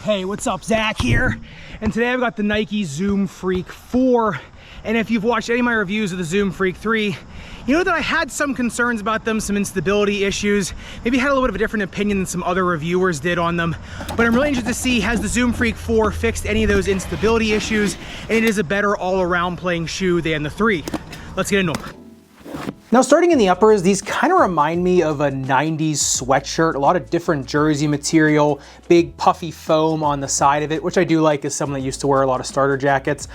Hey, what's up? Zach here. And today I've got the Nike Zoom Freak 4. And if you've watched any of my reviews of the Zoom Freak 3, you know that I had some concerns about them, some instability issues. Maybe had a little bit of a different opinion than some other reviewers did on them. But I'm really interested to see, has the Zoom Freak 4 fixed any of those instability issues? And it is a better all-around playing shoe than the 3. Let's get into them. Now, starting in the uppers, these kind of remind me of a 90s sweatshirt, a lot of different jersey material, big puffy foam on the side of it, which I do like as someone that used to wear a lot of starter jackets.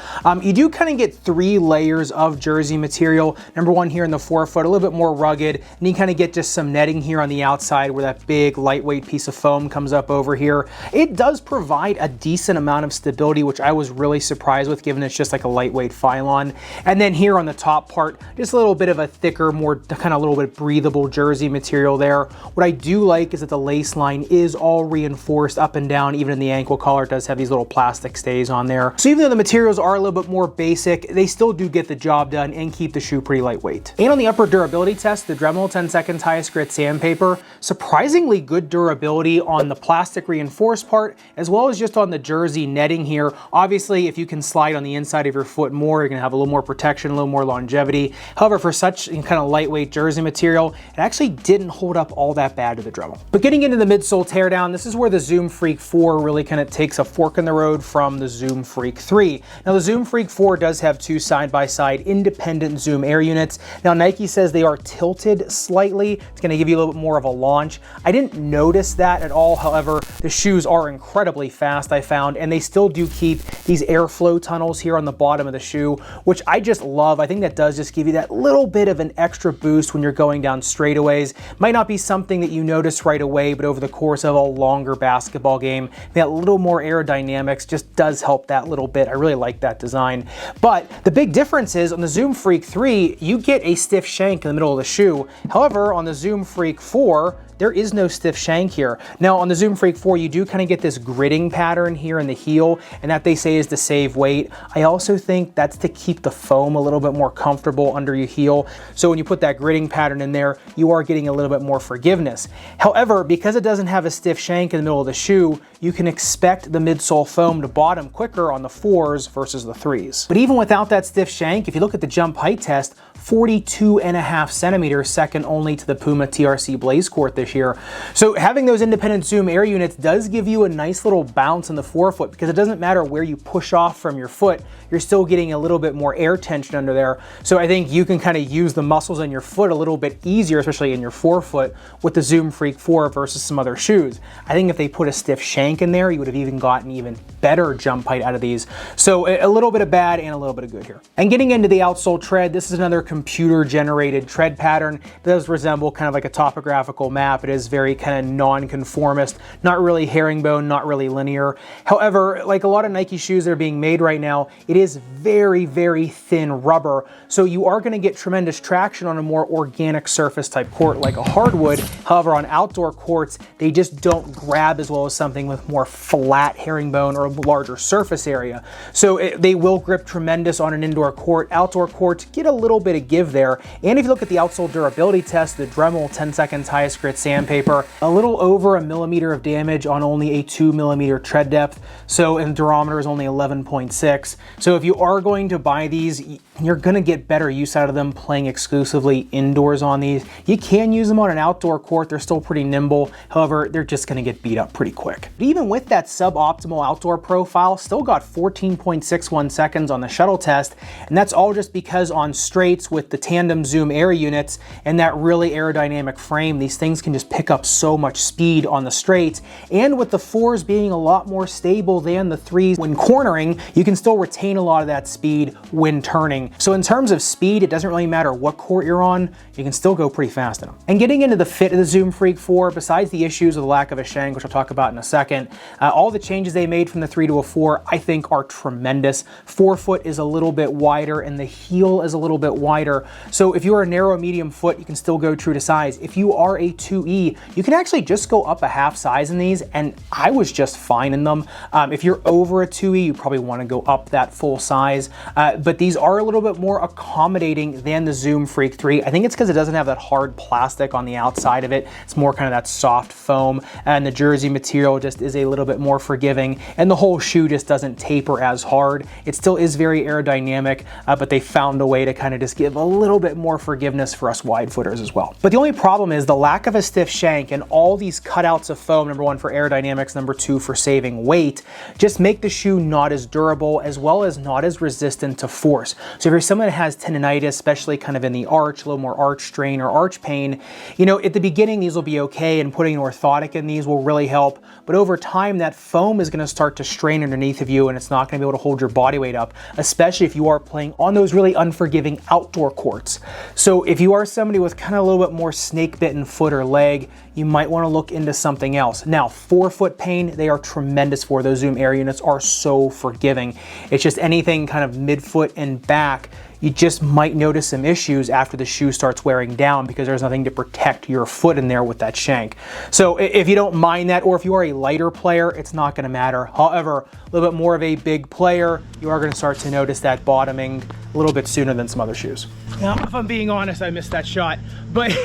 You do kind of get 3 layers of jersey material. Number one here in the forefoot, a little bit more rugged, and you kind of get just some netting here on the outside where that big lightweight piece of foam comes up over here. It does provide a decent amount of stability, which I was really surprised with, given it's just like a lightweight Phylon. And then here on the top part, just a little bit of a thicker, more kind of a little bit breathable jersey material there. What I do like is that the lace line is all reinforced up and down. Even in the ankle collar, it does have these little plastic stays on there. So even though the materials are a little bit more basic, they still do get the job done and keep the shoe pretty lightweight. And on the upper durability test, the Dremel 10-second highest grit sandpaper, surprisingly good durability on the plastic reinforced part, as well as just on the jersey netting here. Obviously, if you can slide on the inside of your foot more, you're gonna have a little more protection, a little more longevity. However, for such kind of lightweight jersey material, it actually didn't hold up all that bad to the Dremel. But getting into the midsole teardown, this is where the Zoom Freak 4 really kind of takes a fork in the road from the Zoom Freak 3. Now the Zoom Freak 4 does have 2 side-by-side independent Zoom Air units. Now Nike says they are tilted slightly. It's going to give you a little bit more of a launch. I didn't notice that at all. However, the shoes are incredibly fast, I found, and they still do keep these airflow tunnels here on the bottom of the shoe, which I just love. I think that does just give you that little bit of an extra boost when you're going down straightaways. Might not be something that you notice right away, but over the course of a longer basketball game, that little more aerodynamics just does help that little bit. I really like that design. But the big difference is on the Zoom Freak 3, you get a stiff shank in the middle of the shoe. However, on the Zoom Freak 4, there is no stiff shank here. Now on the Zoom Freak 4, you do kind of get this gritting pattern here in the heel, and that they say is to save weight. I also think that's to keep the foam a little bit more comfortable under your heel. So when you put that gritting pattern in there, you are getting a little bit more forgiveness. However, because it doesn't have a stiff shank in the middle of the shoe, you can expect the midsole foam to bottom quicker on the 4s versus the 3s. But even without that stiff shank, if you look at the jump height test, 42.5 centimeters, second only to the Puma TRC Blaze Court this year. So having those independent Zoom Air units does give you a nice little bounce in the forefoot, because it doesn't matter where you push off from your foot, you're still getting a little bit more air tension under there. So I think you can kind of use the muscles in your foot a little bit easier, especially in your forefoot, with the Zoom Freak 4 versus some other shoes. I think if they put a stiff shank in there, you would have even gotten even better jump height out of these. So a little bit of bad and a little bit of good here. And getting into the outsole tread, this is another computer generated tread pattern. It does resemble kind of like a topographical map. It is very kind of non-conformist, not really herringbone, not really linear. However, like a lot of Nike shoes that are being made right now, it is very, very thin rubber. So you are going to get tremendous traction on a more organic surface type court like a hardwood. However, on outdoor courts, they just don't grab as well as something with more flat herringbone or a larger surface area. So they will grip tremendous on an indoor court. Outdoor courts get a little bit of give there. And if you look at the outsole durability test, the Dremel 10-second highest grit sandpaper, a little over a millimeter of damage on only a 2mm tread depth. So, and the durometer is only 11.6. So if you are going to buy these, you're going to get better use out of them playing exclusively indoors on these. You can use them on an outdoor court. They're still pretty nimble. However, they're just going to get beat up pretty quick. But even with that suboptimal outdoor profile, still got 14.61 seconds on the shuttle test. And that's all just because on straights with the tandem Zoom Air units and that really aerodynamic frame, these things can just pick up so much speed on the straights. And with the 4s being a lot more stable than the 3s when cornering, you can still retain a lot of that speed when turning. So in terms of speed, it doesn't really matter what court you're on, you can still go pretty fast in them. And getting into the fit of the Zoom Freak 4, besides the issues of the lack of a shank, which I'll talk about in a second, all the changes they made from the 3 to a 4, I think are tremendous. Forefoot is a little bit wider and the heel is a little bit wider. wider. So if you are a narrow medium foot, you can still go true to size. If you are a 2E, you can actually just go up a half size in these, and I was just fine in them. If you're over a 2E, you probably want to go up that full size, but these are a little bit more accommodating than the Zoom Freak 3. I think it's because it doesn't have that hard plastic on the outside of it. It's more kind of that soft foam, and the jersey material just is a little bit more forgiving, and the whole shoe just doesn't taper as hard. It still is very aerodynamic, but they found a way to kind of just give a little bit more forgiveness for us wide footers as well. But the only problem is the lack of a stiff shank and all these cutouts of foam, number one for aerodynamics, number two for saving weight, just make the shoe not as durable as well as not as resistant to force. So if you're someone that has tendonitis, especially kind of in the arch, a little more arch strain or arch pain, you know, at the beginning these will be okay, and putting an orthotic in these will really help, but over time that foam is going to start to strain underneath of you, and it's not going to be able to hold your body weight up, especially if you are playing on those really unforgiving outdoor courts. So if you are somebody with kind of a little bit more snake bitten foot or leg, you might want to look into something else. Now, forefoot pain, they are tremendous for. Those Zoom Air units are so forgiving. It's just anything kind of midfoot and back, you just might notice some issues after the shoe starts wearing down because there's nothing to protect your foot in there with that shank. So if you don't mind that, or if you are a lighter player, it's not going to matter. However, a little bit more of a big player, you are going to start to notice that bottoming a little bit sooner than some other shoes. Now, if I'm being honest, I missed that shot, but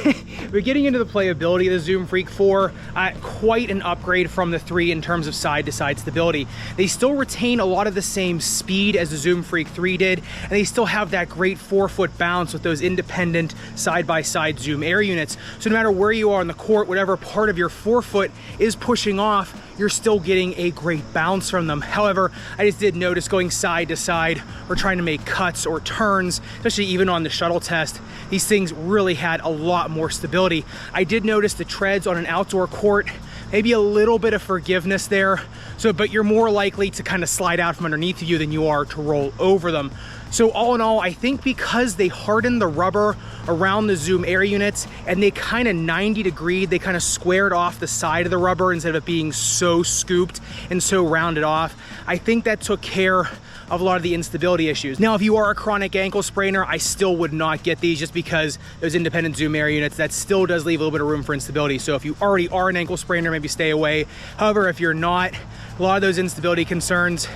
we're getting into the playability of the Zoom Freak 4, quite an upgrade from the 3 in terms of side-to-side stability. They still retain a lot of the same speed as the Zoom Freak 3 did, and they still have that great forefoot bounce with those independent side-by-side Zoom Air units. So no matter where you are on the court, whatever part of your forefoot is pushing off, you're still getting a great bounce from them. However, I just did notice going side to side or trying to make cuts or turns, especially even on the shuttle test, these things really had a lot more stability. I did notice the treads on an outdoor court, maybe a little bit of forgiveness there, but you're more likely to kind of slide out from underneath you than you are to roll over them. So all in all, I think because they hardened the rubber around the Zoom Air units and they kind of 90 degree, they kind of squared off the side of the rubber instead of it being so scooped and so rounded off, I think that took care of a lot of the instability issues. Now, if you are a chronic ankle sprainer, I still would not get these just because those independent Zoom Air units, that still does leave a little bit of room for instability. So if you already are an ankle sprainer, maybe stay away. However, if you're not, a lot of those instability concerns,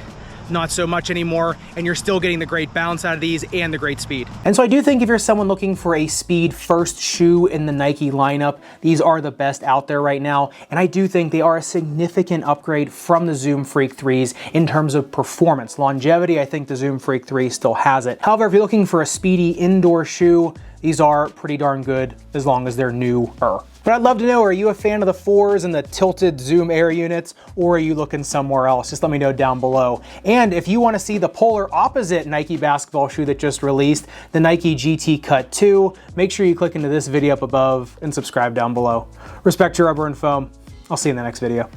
not so much anymore, and you're still getting the great bounce out of these and the great speed. And so I do think if you're someone looking for a speed first shoe in the Nike lineup, these are the best out there right now, and I do think they are a significant upgrade from the Zoom Freak 3s in terms of performance. Longevity, I think the Zoom Freak 3 still has it. However, if you're looking for a speedy indoor shoe, these are pretty darn good as long as they're newer. But I'd love to know, are you a fan of the 4s and the tilted Zoom Air units, or are you looking somewhere else? Just let me know down below. And if you want to see the polar opposite Nike basketball shoe that just released, the Nike GT Cut 2, make sure you click into this video up above and subscribe down below. Respect your rubber and foam. I'll see you in the next video.